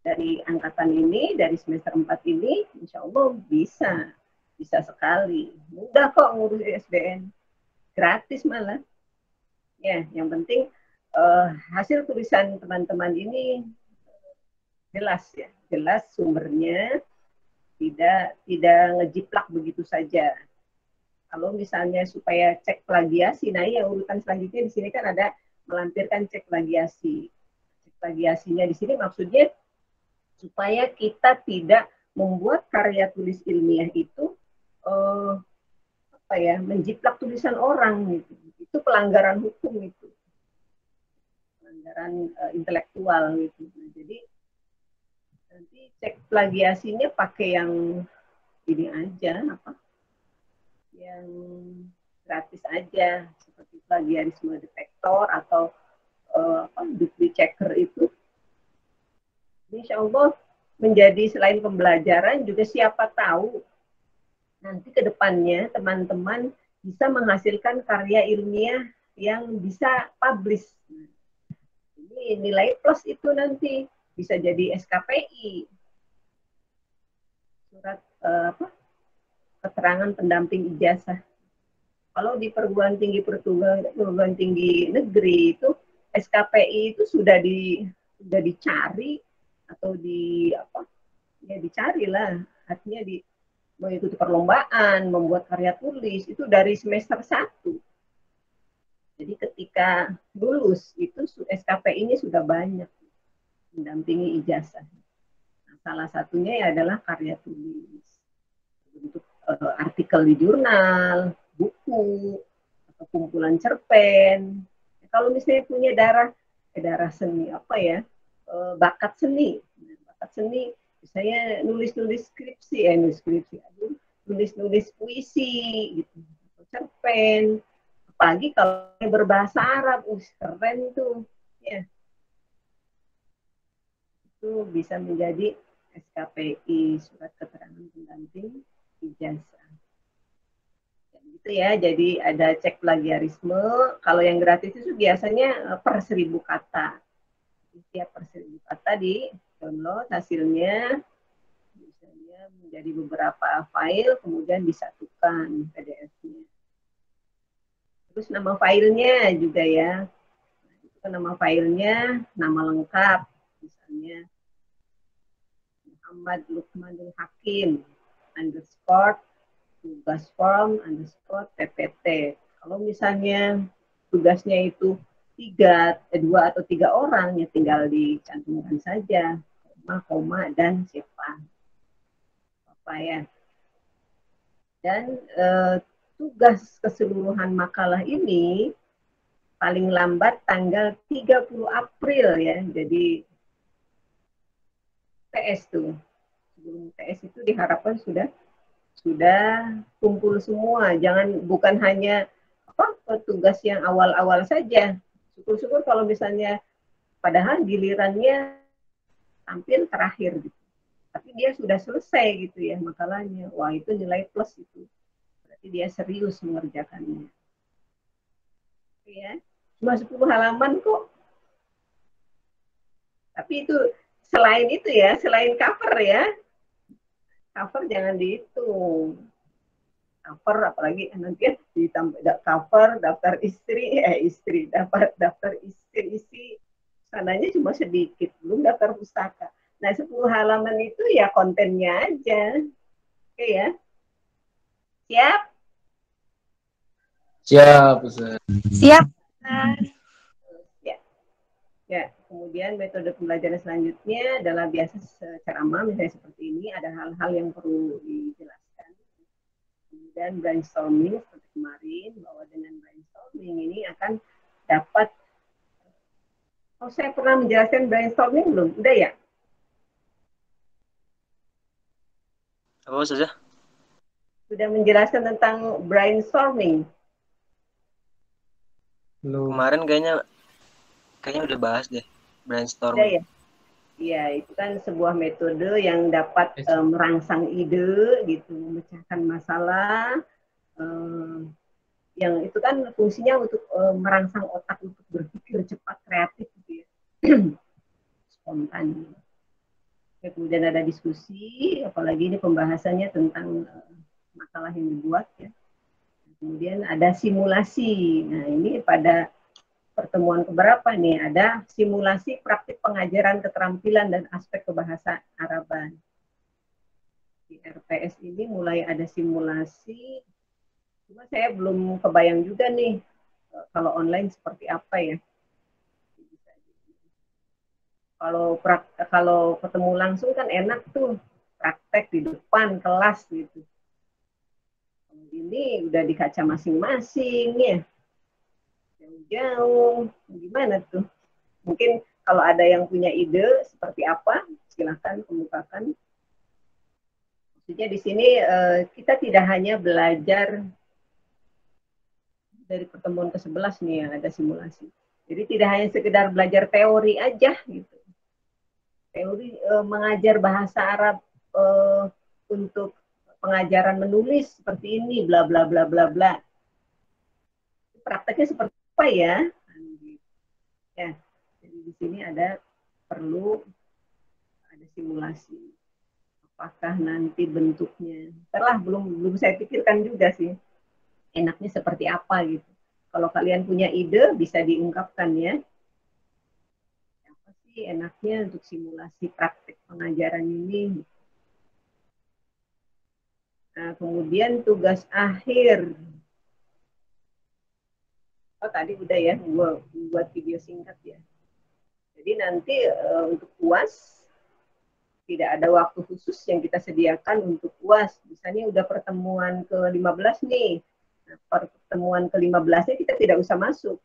Dari angkatan ini, dari semester 4 ini, insya Allah bisa sekali. Mudah kok ngurus ISBN, gratis malah. Ya, yang penting hasil tulisan teman-teman ini jelas ya, jelas sumbernya, tidak ngejiplak begitu saja. Kalau misalnya supaya cek plagiasi, nah yang urutan selanjutnya di sini kan ada melampirkan cek plagiasi. Cek plagiasinya di sini maksudnya supaya kita tidak membuat karya tulis ilmiah itu menjiplak tulisan orang gitu. Itu pelanggaran hukum itu. Pelanggaran intelektual gitu. Nah, jadi nanti cek plagiasinya pakai yang ini aja yang gratis aja seperti plagiarisme detektor atau dupli checker itu. Insya Allah menjadi selain pembelajaran juga siapa tahu nanti ke depannya teman-teman bisa menghasilkan karya ilmiah yang bisa publish. Ini nilai plus itu nanti bisa jadi SKPI, surat keterangan pendamping ijazah. Kalau di perguruan tinggi negeri itu SKPI itu sudah dicari atau dicari lah, artinya mengikuti perlombaan, membuat karya tulis itu dari semester 1. Jadi ketika lulus itu SKPI-nya sudah banyak mendampingi ijazah. Nah, salah satunya ya adalah karya tulis. Untuk artikel di jurnal, buku, atau kumpulan cerpen. Kalau misalnya punya darah seni bakat seni, saya nulis skripsi, nulis puisi, gitu, cerpen, apalagi kalau berbahasa Arab, keren tuh, ya, itu bisa menjadi SKPI, surat keterangan pendamping ijazah. Itu ya, jadi ada cek plagiarisme. Kalau yang gratis itu biasanya per 1000 kata. Setiap per 1000 kata di download hasilnya, misalnya menjadi beberapa file, kemudian disatukan PDF-nya. Terus nama filenya juga ya. Itu kan nama filenya, nama lengkap, misalnya Muhammad Lukmanul Hakim _ tugas form _ PPT. Kalau misalnya tugasnya itu 2 atau 3 orang, ya tinggal dicantumkan saja koma, dan siapa apa ya. Dan tugas keseluruhan makalah ini paling lambat tanggal 30 April ya. Jadi TS tuh. Sebelum TS itu diharapkan sudah kumpul semua. Bukan hanya tugas yang awal-awal saja. Syukur-syukur kalau misalnya padahal gilirannya tampil terakhir gitu. Tapi dia sudah selesai gitu ya makalahnya. Wah, itu nilai plus itu. Berarti dia serius mengerjakannya. Ya, cuma 10 halaman kok. Tapi itu selain itu ya, selain cover ya. Cover jangan dihitung. Cover apalagi nanti ditambah cover, daftar istri, daftar isi sananya cuma sedikit, belum daftar pustaka. Nah, 10 halaman itu ya kontennya aja. Oke ya. Siap? Siap, Ustaz. Siap. Ya, kemudian metode pembelajaran selanjutnya adalah biasa ceramah, misalnya seperti ini, ada hal-hal yang perlu dijelaskan. Kemudian brainstorming seperti kemarin, bahwa dengan brainstorming ini akan dapat. Oh, saya pernah menjelaskan brainstorming belum? Udah ya? Apa saja? Sudah menjelaskan tentang brainstorming. Belum. Kemarin kayaknya udah bahas deh brainstorming. Udah ya? Iya, itu kan sebuah metode yang dapat merangsang ide, gitu, memecahkan masalah. Yang itu kan fungsinya untuk merangsang otak untuk berpikir cepat, kreatif, gitu ya. Spontan. Ya, kemudian ada diskusi, apalagi ini pembahasannya tentang makalah yang dibuat ya. Kemudian ada simulasi. Nah, ini pada pertemuan keberapa nih? Ada simulasi praktik pengajaran keterampilan dan aspek kebahasa Araban. Di RPS ini mulai ada simulasi. Cuma saya belum kebayang juga nih kalau online seperti apa ya. Kalau ketemu langsung kan enak tuh, praktek di depan kelas gitu. Ini udah di kaca masing-masing ya. Jauh, gimana tuh? Mungkin kalau ada yang punya ide seperti apa, silahkan kemukakan. Maksudnya di sini kita tidak hanya belajar dari pertemuan ke-11 nih yang ada simulasi. Jadi tidak hanya sekedar belajar teori aja gitu. Teori mengajar bahasa Arab untuk pengajaran menulis seperti ini, bla bla bla bla bla. Prakteknya seperti apa ya? Ya, jadi di sini perlu ada simulasi. Apakah nanti bentuknya? Setelah belum saya pikirkan juga sih. Enaknya seperti apa gitu. Kalau kalian punya ide bisa diungkapkan ya. Apa sih enaknya untuk simulasi praktek pengajaran ini? Nah, kemudian tugas akhir. Oh, tadi udah ya, buat video singkat ya. Jadi nanti untuk UAS tidak ada waktu khusus yang kita sediakan untuk UAS. Misalnya udah pertemuan ke-15 nih. Nah, pertemuan ke-15-nya kita tidak usah masuk.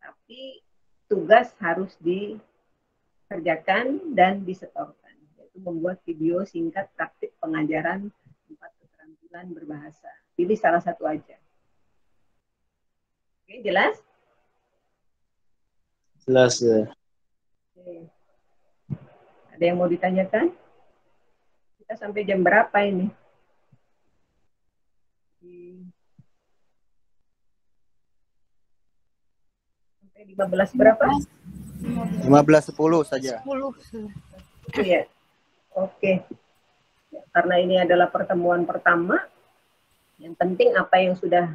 Tapi tugas harus dikerjakan dan disetorkan. Yaitu membuat video singkat praktik pengajaran 4 keterampilan berbahasa. Pilih salah satu aja. Oke, jelas? Jelas ya. Oke. Ada yang mau ditanyakan? Kita sampai jam berapa ini? 15 berapa? 15.10 saja. 10. Itu ya. Oke. Karena ini adalah pertemuan pertama, yang penting apa yang sudah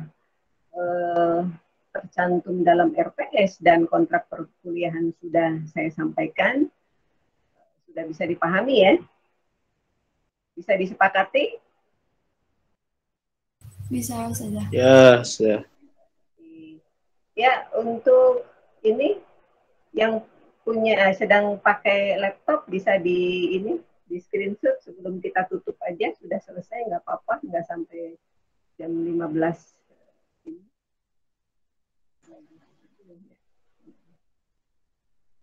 tercantum dalam RPS dan kontrak perkuliahan sudah saya sampaikan, sudah bisa dipahami ya? Bisa disepakati? Bisa saja. Ya, sudah. Ya, untuk ini yang punya sedang pakai laptop bisa di screenshot sebelum kita tutup aja, sudah selesai, nggak apa-apa, nggak sampai jam 15.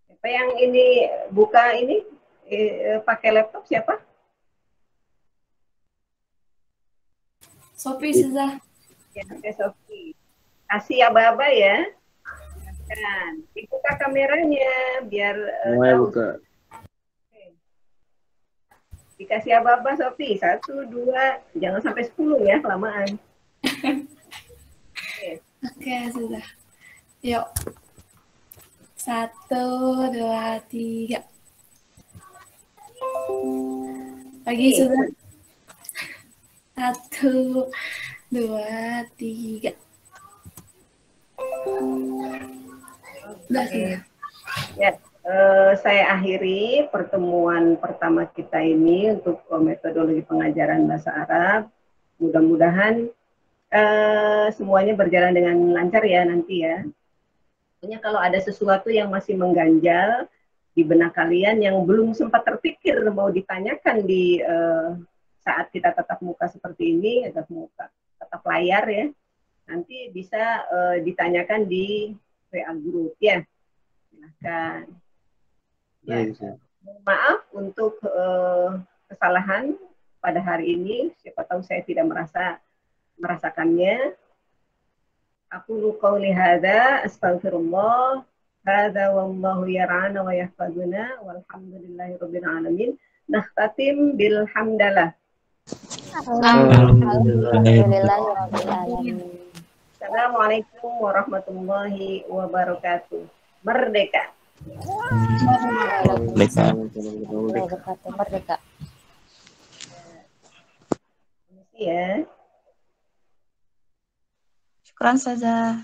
Siapa yang ini buka ini pakai laptop siapa? Sophie saja. Ya, Sophie. Kasih aba-aba ya. Kan, dibuka kameranya biar Mulai tahu. buka. Dikasih aba-aba Sophie, 1, 2, jangan sampai 10 ya, kelamaan. Oke, sudah. Yuk. 1, 2, 3. Lagi sudah. 1, 2, 3. Sudah, sudah. Ya, saya akhiri pertemuan pertama kita ini untuk metodologi pengajaran bahasa Arab. Mudah-mudahan semuanya berjalan dengan lancar ya nanti ya. Pokoknya kalau ada sesuatu yang masih mengganjal di benak kalian yang belum sempat terpikir mau ditanyakan di saat kita tatap muka seperti ini, tatap layar ya, nanti bisa ditanyakan di WA group ya. Silahkan. Ya, maaf untuk kesalahan pada hari ini. Siapa tahu saya tidak merasakannya. Aku qauli hadza astaghfirullah. Hadza wallahu yar'ana wa yahfazuna walhamdulillahirabbil alamin. Nakhtatim bil hamdalah. Alhamdulillahirabbil alamin. Assalamualaikum warahmatullahi wabarakatuh. Merdeka. Merdeka. Merdeka. Ya. Syukran saja.